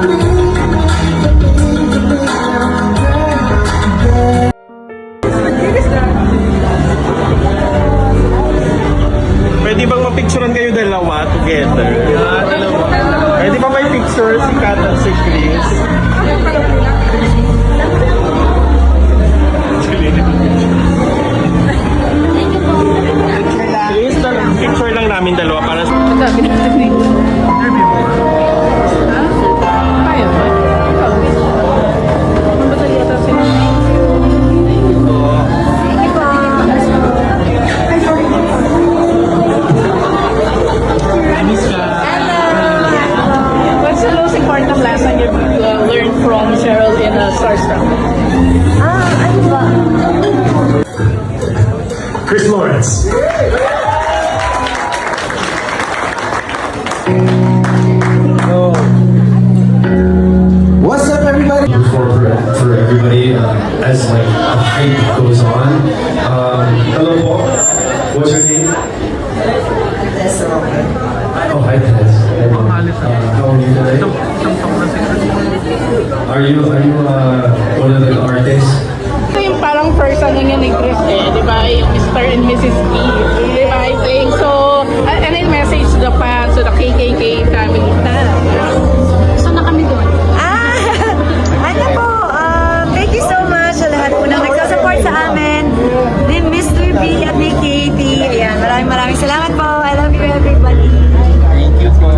Pwede bang mapicturean kayo dalawa together? Pwede ba may picture si Kat at si Chris? Chris, picture lang namin dalawa para sa... What's the most important lesson you've learned from Cheryl in Starstruck? Ano ba? Chris Lawrence. What's up, everybody? For everybody, as like the hype goes on. Hello, Paul. What's your name? Oh, hi, Tess. How are you today? Are you one of the artists? Ito yung parang first ano niya ni Chris di ba? Yung Mr. and Mrs. P, di ba? I think so. And then message to the fans, to the KKK family fans. So na kami doon. Ano po, thank you so much sa lahat po na nagsa-support sa amin. Ni Mr. B at ni Katie. Ayan, maraming salamat po. I love you, everybody. Thank you po.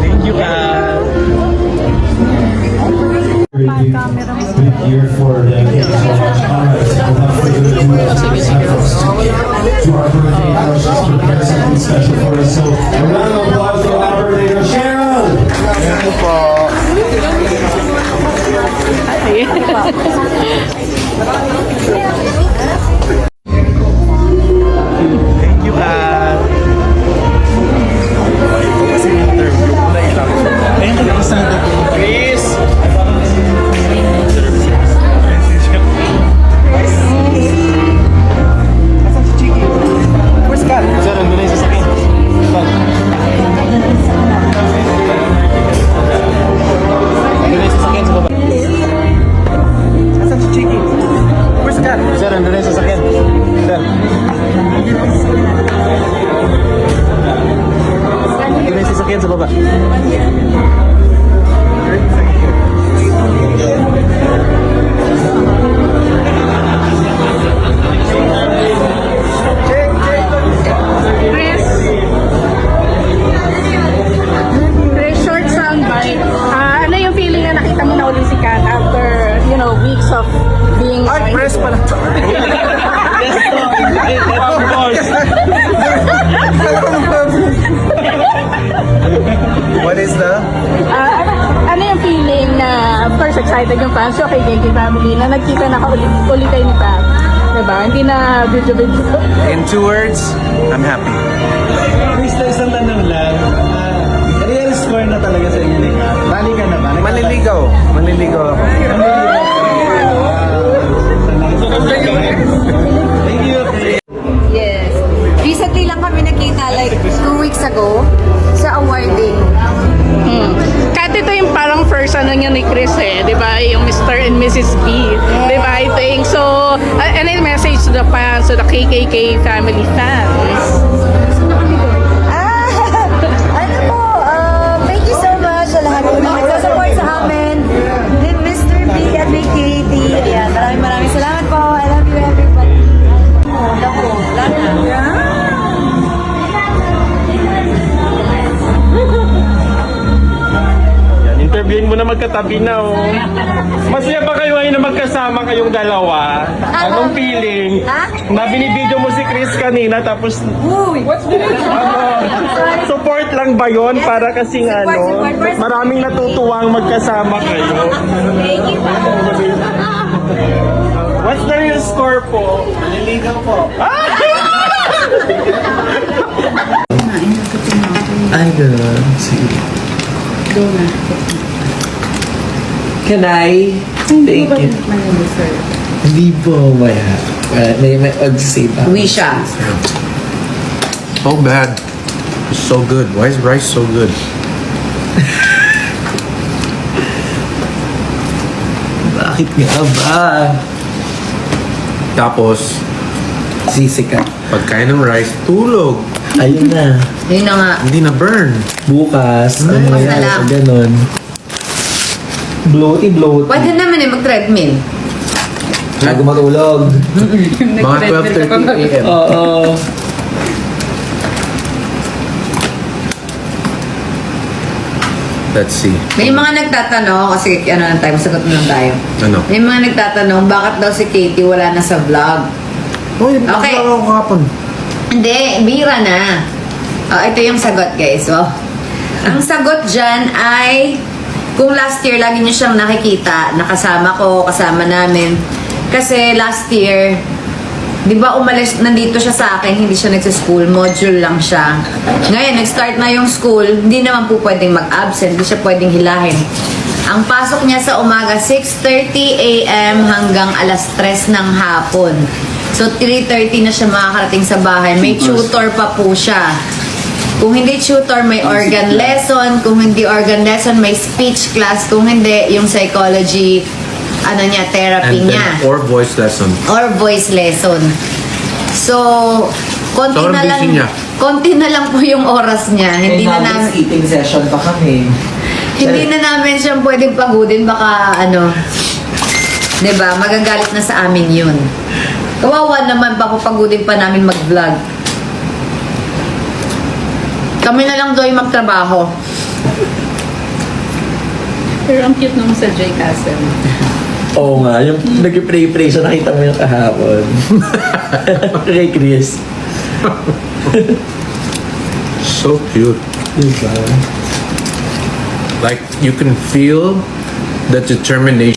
Thank you, Kat. Good year for the kids. Without further ado, let's to our birthday house, just prepare something special for us. So, a round of applause to our birthday girl, Cheryl! Thank you po. Thank you, Kat. Ito kasi interview ko na ilang. Ayun, isang Chris! Asan si Chiki? Where's Kat? Sir, nandun na yung sasakyan. Nandun na yung sasakyan sa baba. Asan si Chiki? Where's Kat? Sir, nandun na yung sasakyan. Sir. Nandun na yung sasakyan sa baba. Chris, short soundbite. Ano yung feeling na nakita mo na uli si Kat after, weeks of being... Ay, press pala. Of course. What is the? Ano yung feeling na, of course, excited yung fans so kay KK family na nagkita na uli kayo ni Kat? Diba? Hindi na video-video. In 2 words, I'm happy. Krista, isang tanong lang. Real score na talaga sa inyo ni Kat. Bali ka na ba? Manliligaw. Manliligaw ako. Thank you. Yes. Recently lang kami nakita, like 2 weeks ago, sa awarding. Kat, ito yung parang first ano niya ni Chris di ba? Yung Mr. and Mrs. B, di ba? I think so. And then message to the fans, to the KKK family fans. Ano po, thank you so much sa lahat po na nagsa-support sa amin. Ni Mr. B at ni Katie. Ayan, maraming salamat po. I love you, everybody. Wala na. Interviewin mo na magkatabi na, oh. Masaya ba kayo ngayon na magkasama kayong dalawa? Anong feeling? Na binibideo mo si Chris kanina tapos... What's the Support lang ba yon para kasing maraming natutuwang magkasama kayo? Thank you. What's the real score po? Naliligaw po. Ay, gano'n. Sige. Can I? Thank you. Hindi po, maya. May mag-say pa. Wisha. So bad. so good? Why is rice so good? Bakit nga ba? Tapos, Sisika. pagkain ng rice, tulog. Ayun na. Yun na nga. Hindi na burn. Bukas, ano Bukas na yan? lang. Pag ganun. Bloaty. Pwede naman mag-treadmill. Bago matulog. Mga 12:30 a.m. Oo. Let's see. May mga nagtatanong, kasi ano lang tayo, sagot na lang tayo. Ano? May mga nagtatanong, bakit daw si Katie wala na sa vlog? Uy, Okay. ako kahapon. Hindi, bira na. Ito yung sagot, guys. Oh. Ang sagot dyan ay, kung last year, lagi nyo siyang nakikita, nakasama ko, kasama namin. Kasi last year, di ba umalis, nandito siya sa akin, hindi siya nagsa-school, module lang siya. Ngayon, nag-start na yung school, hindi naman po pwedeng mag-absent, hindi siya pwedeng hilahin. Ang pasok niya sa umaga, 6:30 a.m. hanggang alas 3 ng hapon. So, 3:30 na siya makakarating sa bahay. May tutor pa po siya. Kung hindi tutor, may organ lesson. Kung hindi organ lesson, may speech class. Kung hindi, yung psychology, ano niya, therapy And niya. then, or voice lesson. Or voice lesson. So, konti Sobrang na lang, busy niya. konti na lang po yung oras niya. Hindi na namin, eating session pa kami. hindi na namin siyang pwedeng pagudin. Baka, ano, 'di ba magagalit na sa amin yun. Kawawa naman, papapagudin pa namin mag-vlog. Kami na lang doon magtrabaho. Pero ang cute naman sa J. Castle. Oo nga, yung nag-pray-pray siya, nakita mo yung kahapon. Kay Chris. So cute. Diba? Like, you can feel the determination